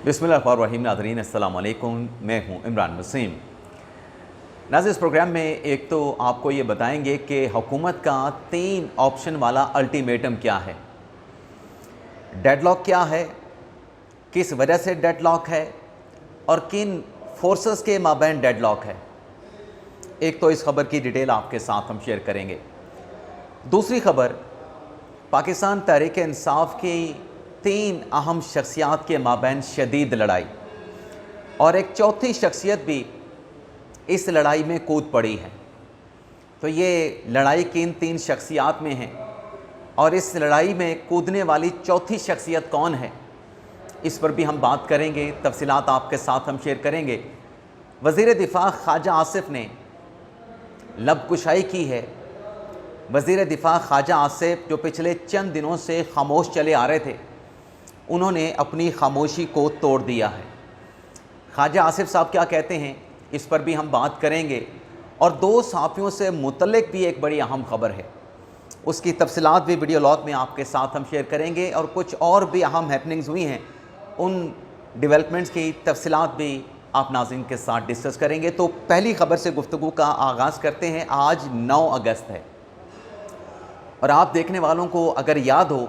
बिस्मिल्लाहिर्रहमानिर्रहीम। नाज़रीन अस्सलाम वालेकुम, मैं हूं इमरान वसीम। नाज़रीन, इस प्रोग्राम में एक तो आपको ये बताएंगे कि हुकूमत का 3 ऑप्शन वाला अल्टीमेटम क्या है, डेडलॉक क्या है, किस वजह से डेडलॉक है और किन फोर्सेस के माबैन डेडलॉक है। एक तो इस खबर की डिटेल आपके साथ हम शेयर करेंगे। दूसरी खबर, पाकिस्तान तहरीक इंसाफ की 3 अहम शख्सियात के माबैन शदीद लड़ाई, और एक चौथी शख्सियत भी इस लड़ाई में कूद पड़ी है। तो ये लड़ाई किन 3 शख्सियात में है और इस लड़ाई में कूदने वाली चौथी शख्सियत कौन है, इस पर भी हम बात करेंगे। तफसीलात आपके साथ हम शेयर करेंगे। वज़ीर दिफा ख्वाजा आसिफ ने लबकुशाई की है। वज़ीर दिफा ख्वाजा आसिफ जो पिछले चंद दिनों से खामोश चले आ रहे थे, उन्होंने अपनी खामोशी को तोड़ दिया है। ख्वाजा आसिफ साहब क्या कहते हैं, इस पर भी हम बात करेंगे। और 2 सहाफ़ियों से मुतल्लिक़ भी एक बड़ी अहम खबर है, उसकी तफसीलात भी वीडियो लॉग में आपके साथ हम शेयर करेंगे। और कुछ और भी अहम हैपनिंग्स हुई हैं, उन डेवलपमेंट्स की तफसीलात भी आप नाज़रीन के साथ डिस्कस करेंगे। तो पहली खबर से गुफ्तगू का आगाज़ करते हैं। आज 9 अगस्त है और आप देखने वालों को अगर याद हो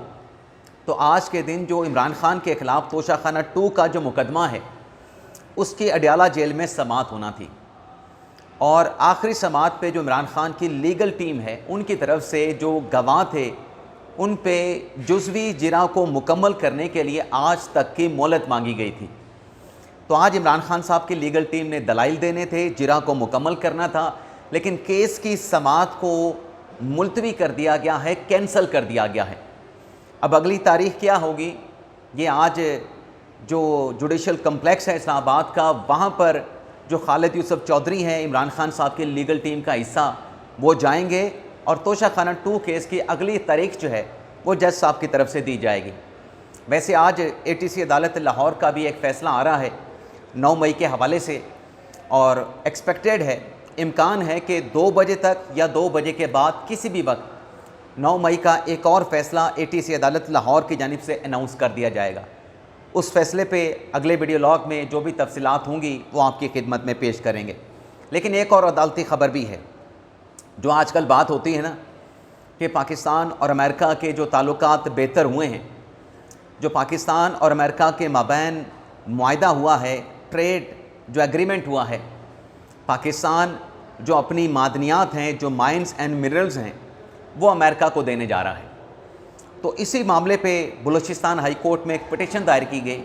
तो आज के दिन जो इमरान खान के ख़िलाफ़ तोशाखाना 2 का जो मुकदमा है, उसकी अडयाला जेल में समाअत होना थी। और आखिरी समाअत पे जो इमरान खान की लीगल टीम है, उनकी तरफ से जो गवाह थे, उन पे जुज़वी जिरा को मुकम्मल करने के लिए आज तक की मोहलत मांगी गई थी। तो आज इमरान खान साहब की लीगल टीम ने दलाइल देने थे, जिरा को मुकम्मल करना था, लेकिन केस की समाअत को मुलतवी कर दिया गया है, कैंसिल कर दिया गया है। अब अगली तारीख़ क्या होगी, ये आज जो जुडिशल कम्प्लेक्स है इस्लामाबाद का, वहाँ पर जो खालिद यूसुफ चौधरी हैं, इमरान खान साहब की लीगल टीम का हिस्सा, वो जाएंगे और तोशाखाना 2 केस की अगली तारीख़ जो है वो जज साहब की तरफ से दी जाएगी। वैसे आज ATC अदालत लाहौर का भी एक फ़ैसला आ रहा है 9 मई के हवाले से, और एक्सपेक्टेड है, इम्कान है कि 2 बजे तक या 2 बजे के बाद किसी भी वक्त 9 मई का एक और फ़ैसला ATC अदालत लाहौर की जानिब से अनाउंस कर दिया जाएगा। उस फ़ैसले पे अगले वीडियो लॉग में जो भी तफसीलात होंगी वो आपकी खिदमत में पेश करेंगे। लेकिन एक और अदालती ख़बर भी है, जो आजकल बात होती है ना कि पाकिस्तान और अमेरिका के जो ताल्लुकात बेहतर हुए हैं, जो पाकिस्तान और अमेरिका के माबैन मुआहदा हुआ है, ट्रेड जो एग्रीमेंट हुआ है, पाकिस्तान जो अपनी मादनियात हैं, जो माइंस एंड मिनरल्स हैं, वो अमेरिका को देने जा रहा है। तो इसी मामले पे बलूचिस्तान हाई कोर्ट में एक पिटीशन दायर की गई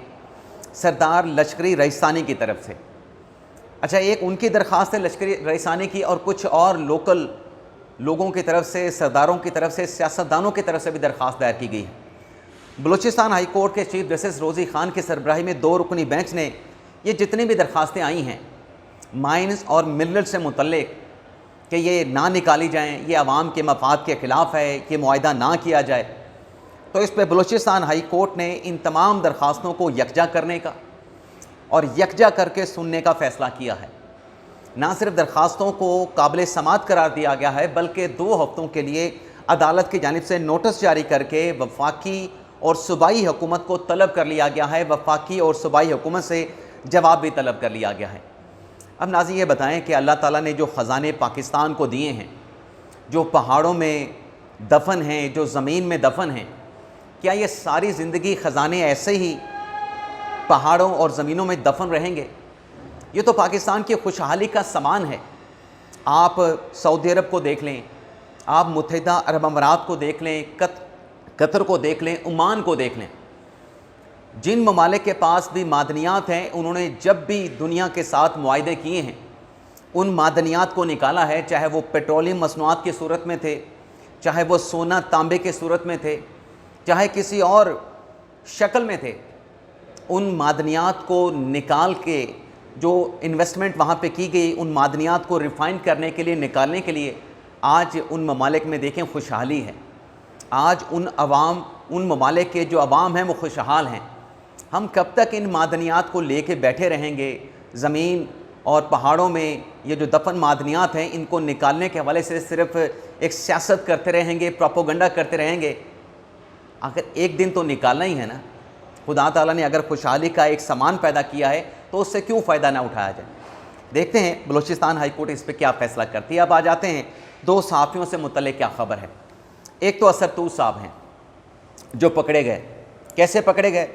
सरदार लश्करी रईसानी की तरफ से। अच्छा, एक उनकी दरख्वास्त है लश्करी रईसानी की, और कुछ और लोकल लोगों की तरफ से, सरदारों की तरफ से, सियासतदानों की तरफ से भी दरख्वास्त दायर की गई है। बलूचिस्तान हाई कोर्ट के चीफ जस्टिस रोज़ी ख़ान की सरबराही में 2 रुकनी बेंच ने ये जितनी भी दरख्वास्तें आई हैं माइंस और मिनरल से मुतल्लिक़ कि ये ना निकाली जाएँ, ये आवाम के मफाद के ख़िलाफ़ है, कि मुआहदा ना किया जाए, तो इस पर बलूचिस्तान हाई कोर्ट ने इन तमाम दरख्वास्तों को यकजा करने का और यकजा करके सुनने का फ़ैसला किया है। ना सिर्फ दरख्वास्तों को काबिल समाअत करार दिया गया है, बल्कि 2 हफ्तों के लिए अदालत की जानिब से नोटिस जारी करके वफाकी और सूबाई हुकूमत को तलब कर लिया गया है। वफाकी और सूबाई हुकूमत से जवाब भी तलब कर लिया गया है। अब नाज़रीन, ये बताएं कि अल्लाह ताला ने जो ख़जाने पाकिस्तान को दिए हैं, जो पहाड़ों में दफन हैं, जो ज़मीन में दफन हैं, क्या ये सारी ज़िंदगी ख़जाने ऐसे ही पहाड़ों और ज़मीनों में दफन रहेंगे? ये तो पाकिस्तान की खुशहाली का सामान है। आप सऊदी अरब को देख लें, आप मुत्तहिदा अरब अमारात को देख लें, कतर को देख लें, ओमान को देख लें। जिन ममालिक के पास भी मादनियात हैं, उन्होंने जब भी दुनिया के साथ मुआहदे किए हैं, उन मादनियात को निकाला है, चाहे वो पेट्रोलियम मसनूआत की सूरत में थे, चाहे वो सोना तांबे के सूरत में थे, चाहे किसी और शक्ल में थे। उन मादनियात को निकाल के जो इन्वेस्टमेंट वहाँ पे की गई, उन मादनियात को रिफ़ाइन करने के लिए, निकालने के लिए आज उन ममालिक में देखें खुशहाली है। आज उन ममालिक के जो अवाम हैं वो खुशहाल हैं। हम कब तक इन मादनियात को लेके बैठे रहेंगे? ज़मीन और पहाड़ों में ये जो दफन मादनियात हैं, इनको निकालने के हवाले से सिर्फ एक सियासत करते रहेंगे, प्रोपोगंडा करते रहेंगे? आखिर एक दिन तो निकालना ही है ना। खुदा ताला ने अगर खुशहाली का एक सामान पैदा किया है तो उससे क्यों फ़ायदा ना उठाया जाए। देखते हैं बलूचिस्तान हाई कोर्ट इस पर क्या फ़ैसला करती है। अब आ जाते हैं दो सहाफ़ियों से मुतल्लिक़ क्या ख़बर है। एक तो असद तूस साहब हैं जो पकड़े गए। कैसे पकड़े गए?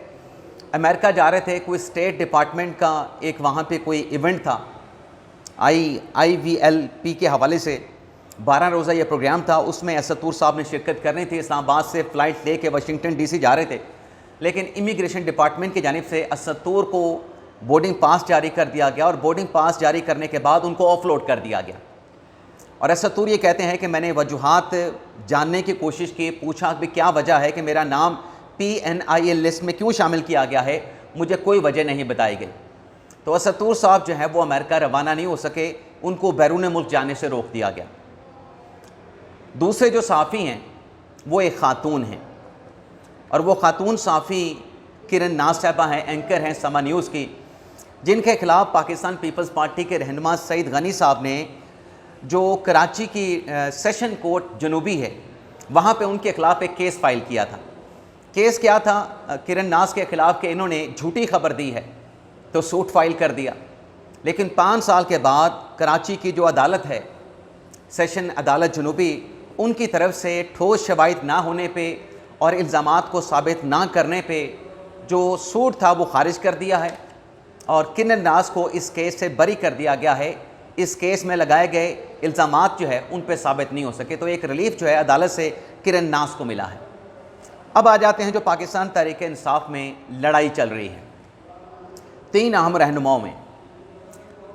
अमेरिका जा रहे थे, कोई स्टेट डिपार्टमेंट का एक वहाँ पे कोई इवेंट था, IVLP के हवाले से 12 रोज़ा ये प्रोग्राम था। उसमें असद तूस साहब ने शिरकत करनी थी। इस्लामाबाद से फ़्लाइट ले के वाशिंगटन DC जा रहे थे, लेकिन इमिग्रेशन डिपार्टमेंट की जानिब से असद तूर को बोर्डिंग पास जारी कर दिया गया और बोर्डिंग पास जारी करने के बाद उनको ऑफलोड कर दिया गया। और असद तूर ये कहते हैं कि मैंने वजूहात जानने की कोशिश की, पूछा कि क्या वजह है कि मेरा नाम PNIL लिस्ट में क्यों शामिल किया गया है, मुझे कोई वजह नहीं बताई गई। तो असद तूर साहब जो है वो अमेरिका रवाना नहीं हो सके, उनको बैरून मुल्क जाने से रोक दिया गया। दूसरे जो सहाफ़ी हैं वो एक ख़ातून हैं और वो ख़ातून सहाफ़ी किरण नाज साहबा हैं, एंकर हैं समा न्यूज़ की, जिनके ख़िलाफ़ पाकिस्तान पीपल्स पार्टी के रहनुमा सईद गनी साहब ने जो कराची की सेशन कोर्ट जनूबी है वहाँ पे उनके ख़िलाफ़ एक केस फ़ाइल किया था। केस क्या था? किरण नाज के ख़िलाफ़ कि इन्होंने झूठी खबर दी है, तो सूट फाइल कर दिया। लेकिन 5 साल के बाद कराची की जो अदालत है, सेशन अदालत जनूबी, उनकी तरफ से ठोस शवाहिद ना होने पे और इल्ज़ामात को साबित ना करने पे जो सूट था वो खारिज कर दिया है और किरण नाज को इस केस से बरी कर दिया गया है। इस केस में लगाए गए इल्ज़ामात जो है उन पे साबित नहीं हो सके, तो एक रिलीफ जो है अदालत से किरण नाज को मिला है। अब आ जाते हैं जो पाकिस्तान तहरीक इंसाफ में लड़ाई चल रही है 3 अहम रहनुमाओं में।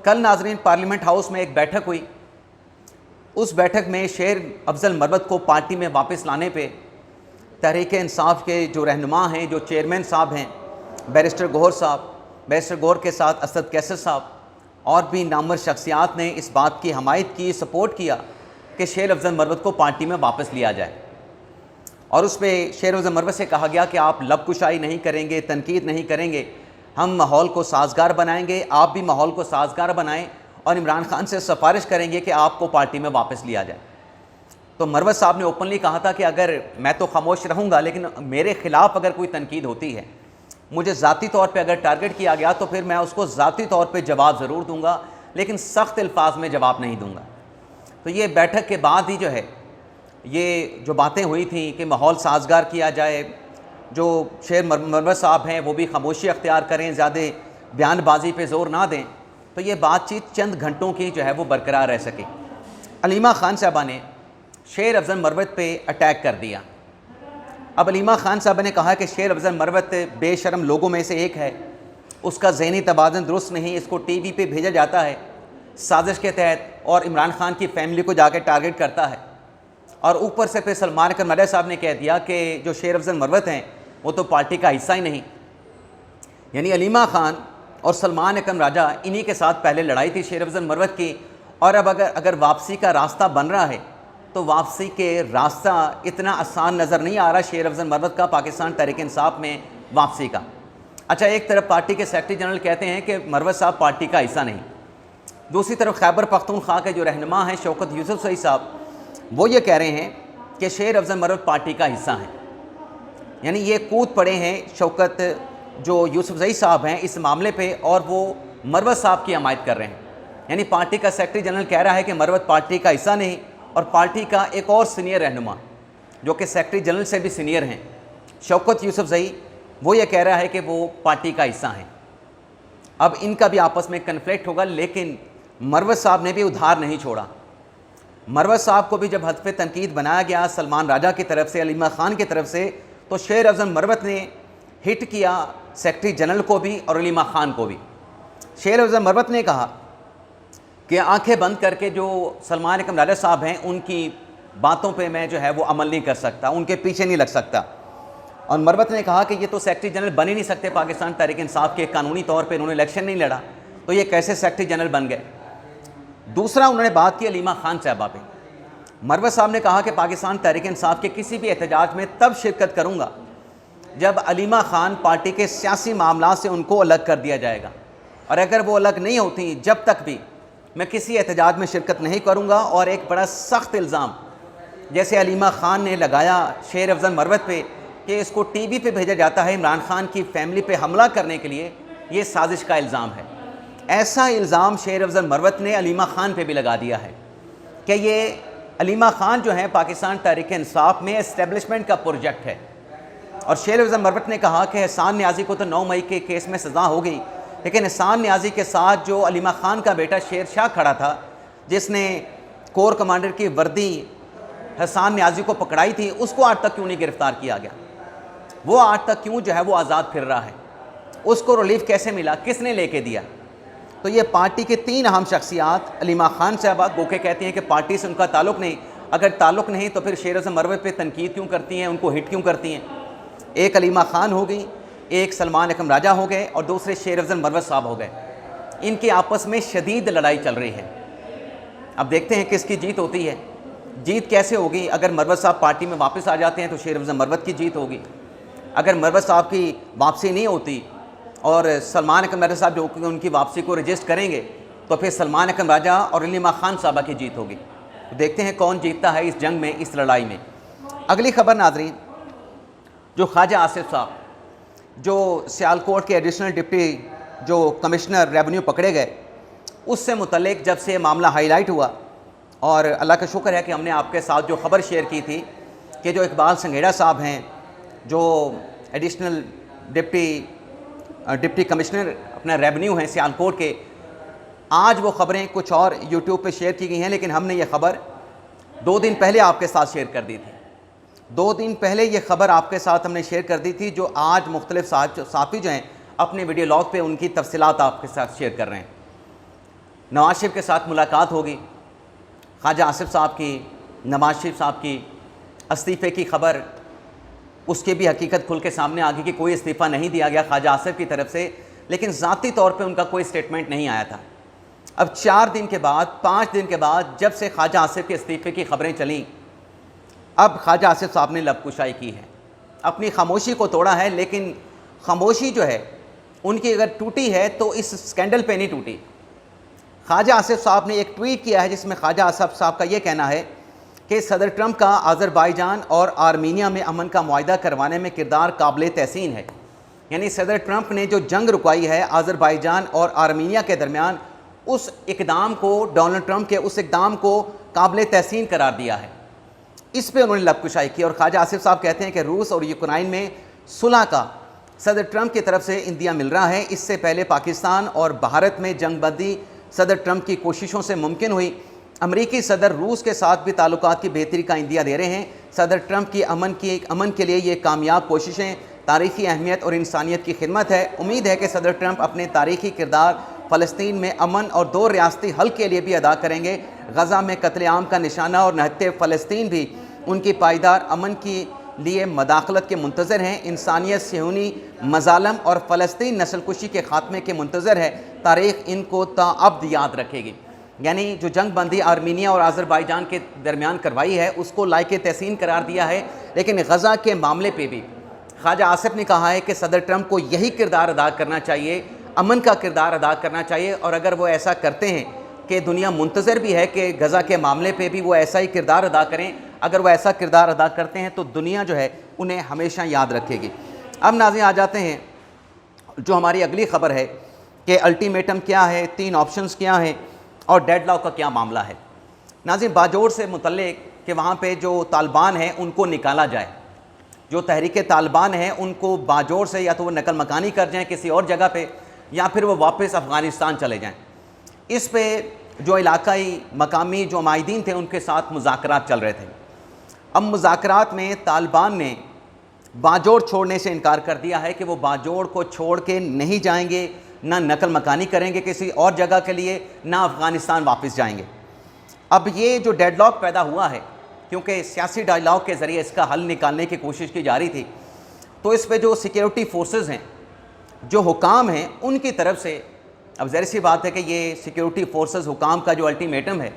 कल नाजरीन पार्लियामेंट हाउस में एक बैठक हुई। उस बैठक में शेर अफजल मरवत को पार्टी में वापस लाने पे तहरीक इंसाफ के जो रहनुमा हैं, जो चेयरमैन साहब हैं, बैरिस्टर गौहर साहब, बैरिस्टर गौहर के साथ असद कैसर साहब और भी नामवर शख्सियात ने इस बात की हमायत की, सपोर्ट किया कि शेर अफजल मरवत को पार्टी में वापस लिया जाए। और उस पर शेर अफजल मरवत से कहा गया कि आप लबकुशाई नहीं करेंगे, तनकीद नहीं करेंगे, हम माहौल को साजगार बनाएंगे, आप भी माहौल को साजगार बनाएं और इमरान खान से सिफारिश करेंगे कि आपको पार्टी में वापस लिया जाए। तो मरवत साहब ने ओपनली कहा था कि अगर मैं तो खामोश रहूँगा, लेकिन मेरे ख़िलाफ़ अगर कोई तनकीद होती है, मुझे ज़ाती तौर पे अगर टारगेट किया गया तो फिर मैं उसको ज़ाती तौर पे जवाब ज़रूर दूंगा, लेकिन सख्त अल्फाज में जवाब नहीं दूंगा। तो ये बैठक के बाद ही जो है ये जो बातें हुई थी कि माहौल साजगार किया जाए, जो शेर मरवत साहब हैं वो भी खामोशी अख्तियार करें, ज़्यादा बयानबाजी पे ज़ोर ना दें, तो ये बातचीत चंद घंटों की जो है वो बरकरार रह सके। अलीमा खान साहबा ने शेर अफजल मरवत पे अटैक कर दिया। अब अलीमा खान साहब ने कहा कि शेर अफजल मरवत बेशरम लोगों में से एक है, उसका ज़हनी तबादन दुरुस्त नहीं, इसको TV पे भेजा जाता है साजिश के तहत और इमरान खान की फैमिली को जाकर टारगेट करता है। और ऊपर से फिर सलमान अकरम राजा साहब ने कह दिया कि जो शेर अफजल मरवत हैं वो तो पार्टी का हिस्सा ही नहीं। यानी अलीमा खान और सलमान अकरम राजा इन्हीं के साथ पहले लड़ाई थी शेर अफजल मरवत की, और अब अगर वापसी का रास्ता बन रहा है तो वापसी के रास्ता इतना आसान नज़र नहीं आ रहा शेर अफजल मरवत का पाकिस्तान तहरीक इंसाफ में वापसी का। अच्छा, एक तरफ पार्टी के सेक्रेटरी जनरल कहते हैं कि मरवत साहब पार्टी का हिस्सा नहीं, दूसरी तरफ खैबर पख्तूनख्वा के जो रहनुमा हैं शौकत यूसुफजई साहब, वो ये कह रहे हैं कि शेर अफजल मरवत पार्टी का हिस्सा हैं। यानी ये कूद पड़े हैं शौकत जो यूसुफजई साहब हैं इस मामले पे और वो मरवत साहब की हमायत कर रहे हैं। यानी पार्टी का सेक्रेटरी जनरल कह रहा है कि मरवत पार्टी का हिस्सा नहीं, और पार्टी का एक और सीनियर रहनुमा जो कि सेक्रेटरी जनरल से भी सीनियर हैं, शौकत यूसुफजई, वो ये कह रहा है कि वो पार्टी का हिस्सा हैं। अब इनका भी आपस में कन्फ्लिक्ट होगा, लेकिन मरवत साहब ने भी उधार नहीं छोड़ा। मरवत साहब को भी जब हदफ तनकीद बनाया गया सलमान राजा की तरफ से, अलीमा खान की तरफ से, तो शेर अफजल मरवत ने हिट किया सेक्रेटरी जनरल को भी और अलीमा खान को भी। शेर अफजल मरवत ने कहा कि आंखें बंद करके जो सलमान अकरम राजा साहब हैं उनकी बातों पे मैं जो है वो अमल नहीं कर सकता, उनके पीछे नहीं लग सकता। और मरवत ने कहा कि ये तो सेक्रेटरी जनरल बन ही नहीं सकते पाकिस्तान तहरीक इंसाफ के, कानूनी तौर पे उन्होंने इलेक्शन नहीं लड़ा, तो ये कैसे सेक्रेटरी जनरल बन गए। दूसरा उन्होंने बात की अलीमा खान साहबा पे। मरवत साहब ने कहा कि पाकिस्तान तहरीक इंसाफ के किसी भी एहतजाज में तब शिरकत करूँगा जब अलीमा खान पार्टी के सियासी मामला से उनको अलग कर दिया जाएगा, और अगर वो अलग नहीं होती जब तक भी मैं किसी एहतजाज में शिरकत नहीं करूँगा। और एक बड़ा सख्त इल्ज़ाम जैसे अलीमा खान ने लगाया शेर अफजल मरवत पे कि इसको टीवी पे भेजा जाता है इमरान खान की फैमिली पे हमला करने के लिए, ये साजिश का इल्ज़ाम है। ऐसा इल्ज़ाम शेर अफजल मरवत ने अलीमा खान पे भी लगा दिया है कि ये अलीमा खान जो है पाकिस्तान तहरीक इंसाफ में इस्टेब्लिशमेंट का प्रोजेक्ट है। और शेर अफजल मरवत ने कहा कि एहसान न्याजी को तो 9 मई के केस में सज़ा हो गई, लेकिन एहसान न्याजी के साथ जो अलीमा खान का बेटा शेर शाह खड़ा था, जिसने कोर कमांडर की वर्दी एहसान न्याजी को पकड़ाई थी, उसको आज तक क्यों नहीं गिरफ्तार किया गया? वो आज तक क्यों जो है वो आज़ाद फिर रहा है? उसको रिलीफ कैसे मिला? किसने लेके दिया? तो ये पार्टी के 3 अहम शख्सियात, अलीमा खान साहबा गोके कहती हैं कि पार्टी से उनका ताल्लुक़ नहीं, अगर ताल्लुक़ नहीं तो फिर शेर अफजल मरवत पे तनकीद क्यों करती हैं, उनको हिट क्यों करती हैं? एक अलीमा खान हो गई, एक सलमान अकरम राजा हो गए और दूसरे शेर अफजल मरवत साहब हो गए। इनकी आपस में शदीद लड़ाई चल रही है। अब देखते हैं किसकी जीत होती है। जीत कैसे होगी? अगर मरवत साहब पार्टी में वापस आ जाते हैं तो शेर अफजल मरवत की जीत होगी। अगर मरवत साहब की वापसी नहीं होती और सलमान अकरम राजा साहब जो उनकी वापसी को रजिस्ट करेंगे तो फिर सलमान अकरम राजा और अलीमा खान साहबा की जीत होगी। तो देखते हैं कौन जीतता है इस जंग में, इस लड़ाई में। अगली खबर नाज़रीन, जो ख्वाजा आसिफ साहब जो सियालकोट के एडिशनल डिप्टी जो कमिश्नर रेवेन्यू पकड़े गए, उससे मुतल्लिक जब से मामला हाईलाइट हुआ, और अल्लाह का शुक्र है कि हमने आपके साथ जो ख़बर शेयर की थी कि जो इकबाल संघेड़ा साहब हैं, जो एडिशनल डिप्टी कमिश्नर अपना रेवेन्यू हैं सियालकोट के, आज वो ख़बरें कुछ और यूट्यूब पे शेयर की गई हैं, लेकिन हमने ये ख़बर 2 दिन पहले आपके साथ शेयर कर दी थी। 2 दिन पहले ये ख़बर आपके साथ हमने शेयर कर दी थी, जो आज मुख्तलिफ साफ़ी जो हैं अपने वीडियो लॉग पे उनकी तफसीलात आपके साथ शेयर कर रहे हैं। नवाज शरीफ के साथ मुलाकात होगी, ख्वाजा आसिफ साहब की, नवाज शरीफ साहब की इस्तीफ़े की ख़बर, उसकी भी हकीकत खुल के सामने आ गई कि कोई इस्तीफ़ा नहीं दिया गया ख्वाजा आसिफ की तरफ से, लेकिन ज़ाती तौर पे उनका कोई स्टेटमेंट नहीं आया था। अब 4 दिन के बाद, 5 दिन के बाद जब से ख्वाजा आसिफ के इस्तीफ़े की ख़बरें चलीं, अब ख्वाजा आसिफ साहब ने लबकुशाई की है, अपनी खामोशी को तोड़ा है। लेकिन खामोशी जो है उनकी अगर टूटी है तो इस स्कैंडल पे नहीं टूटी। ख्वाजा आसिफ साहब ने एक ट्वीट किया है जिसमें ख्वाजा आसिफ साहब का ये कहना है कि सदर ट्रंप का अज़रबाईजान और आर्मीनिया में अमन का मुआहदा करवाने में किरदार काबिल तहसीन है। यानी सदर ट्रंप ने जो जंग रुकवाई है अज़रबाईजान और आर्मीनिया के दरमियान, उस इकदाम को, डोनाल्ड ट्रंप के उस इकदाम को काबिल तहसीन करार दिया है। इस पर उन्होंने लबकुशाई की। और ख्वाजा आसिफ साहब कहते हैं कि रूस और यूक्रेन में सुलह का सदर ट्रंप की तरफ से इंदिया मिल रहा है। इससे पहले पाकिस्तान और भारत में जंगबंदी सदर ट्रंप की कोशिशों से मुमकिन हुई। अमरीकी सदर रूस के साथ भी ताल्लुकात की बेहतरी का इंदिया दे रहे हैं। सदर ट्रंप की अमन के लिए ये कामयाब कोशिशें तारीख़ी अहमियत और इंसानियत की खिदमत है। उम्मीद है कि सदर ट्रंप अपने तारीख़ी किरदार फ़लस्तीन में अमन और 2 रियासती हल के लिए भी अदा करेंगे। गज़ा में कत्लेआम का निशाना और नहते फ़लस्तीन भी उनकी पायदार अमन के लिए मदाखलत के मुंतज़र हैं। इंसानियत सेहूनी मज़ालम और फ़लस्तीन नस्लकुशी के ख़ात्मे के मुंतज़र है। तारीख़ इनको ताअब्द याद रखेगी। यानी जो जंग बंदी आर्मीनिया और अज़रबाईजान के दरमियान करवाई है उसको लायक तहसीन करार दिया है। लेकिन गज़ा के मामले पर भी ख्वाजा आसिफ ने कहा है कि सदर ट्रंप को यही किरदार अदा करना चाहिए, अमन का किरदार अदा करना चाहिए। और अगर वो ऐसा करते हैं कि दुनिया मुंतज़र भी है कि गज़ा के मामले पे भी वो ऐसा ही किरदार अदा करें, अगर वो ऐसा किरदार अदा करते हैं तो दुनिया जो है उन्हें हमेशा याद रखेगी। अब नाज़रीन आ जाते हैं जो हमारी अगली ख़बर है कि अल्टीमेटम क्या है, 3 ऑप्शंस क्या हैं और डेडलॉक का क्या मामला है। नाज़रीन बाजोड़ से मुतल्लिक कि वहाँ पे जो तालिबान हैं उनको निकाला जाए, जो तहरीक तालिबान हैं उनको बाजोड़ से या तो वो नकल मकानी कर जाएँ किसी और जगह पे, या फिर वो वापस अफ़गानिस्तान चले जाएँ। इस पे जो इलाकाई मकामी जो माहिदीन थे उनके साथ मुज़ाकरात चल रहे थे। अब मुज़ाकरात में तालिबान ने बाजोड़ छोड़ने से इनकार कर दिया है कि वो बाजोड़ को छोड़ के नहीं जाएंगे, ना नकल मकानी करेंगे किसी और जगह के लिए, ना अफ़गानिस्तान वापस जाएंगे। अब ये जो डेडलॉक पैदा हुआ है, क्योंकि सियासी डायलॉग के ज़रिए इसका हल निकालने की कोशिश की जा रही थी, तो इस पर जो सिक्योरिटी फोर्सेस हैं, जो हुकाम हैं, उनकी तरफ से अब ज़ाहिर सी बात है कि ये सिक्योरिटी फोर्सेस हुकाम का जो अल्टीमेटम है,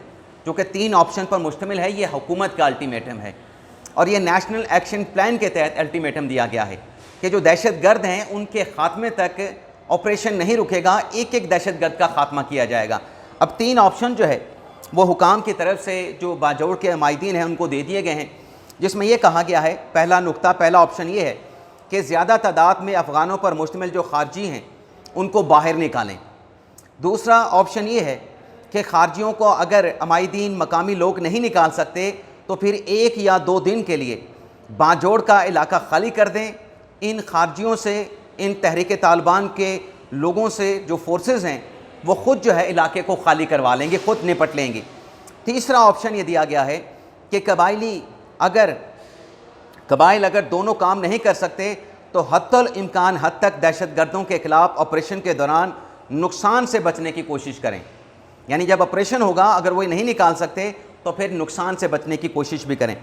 जो कि 3 ऑप्शन पर मुश्तमिल है, ये हुकूमत का अल्टीमेटम है। और ये नेशनल एक्शन प्लान के तहत अल्टीमेटम दिया गया है कि जो दहशतगर्द हैं उनके ख़ात्मे तक ऑपरेशन नहीं रुकेगा, एक एक दहशतगर्द का ख़ात्मा किया जाएगा। अब 3 ऑप्शन जो है वो हुकाम की तरफ से जो बाजोड़ के माहिदीन हैं उनको दे दिए गए हैं। जिसमें यह कहा गया है, पहला नुक्ता, पहला ऑप्शन ये है कि ज़्यादा तादाद में अफ़गानों पर मुश्तमिल जो खारजी हैं उनको बाहर निकालें। दूसरा ऑप्शन ये है कि खारजियों को अगर अमायदीन मकामी लोग नहीं निकाल सकते तो फिर 1 या 2 दिन के लिए बाजोड़ का इलाका खाली कर दें, इन खारजियों से, इन तहरीक तालिबान के लोगों से जो फोर्सेस हैं वो ख़ुद जो है इलाके को खाली करवा लेंगे, ख़ुद निपट लेंगे। तीसरा ऑप्शन ये दिया गया है कि कबाइल अगर दोनों काम नहीं कर सकते तो हत्तुल इम्कान हद तक दहशतगर्दों के ख़िलाफ़ ऑपरेशन के दौरान नुकसान से बचने की कोशिश करें। यानी जब ऑपरेशन होगा अगर वो नहीं निकाल सकते तो फिर नुकसान से बचने की कोशिश भी करें।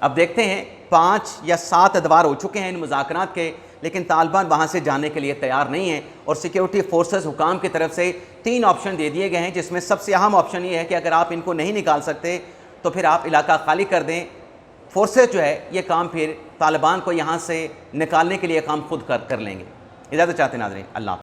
अब देखते हैं 5 या 7 अदवार हो चुके हैं इन मुज़ाकरात के, लेकिन तालिबान वहाँ से जाने के लिए तैयार नहीं है और सिक्योरिटी फोर्सेस हुकाम की तरफ से 3 ऑप्शन दे दिए गए हैं, जिसमें सबसे अहम ऑप्शन ये है कि अगर आप इनको नहीं निकाल सकते तो फिर आप इलाका खाली कर दें। फोर्सेस जो है ये काम फिर तालिबान को यहाँ से निकालने के लिए काम खुद कर लेंगे। इजाज़त चाहते नाज़रीन, अल्लाह।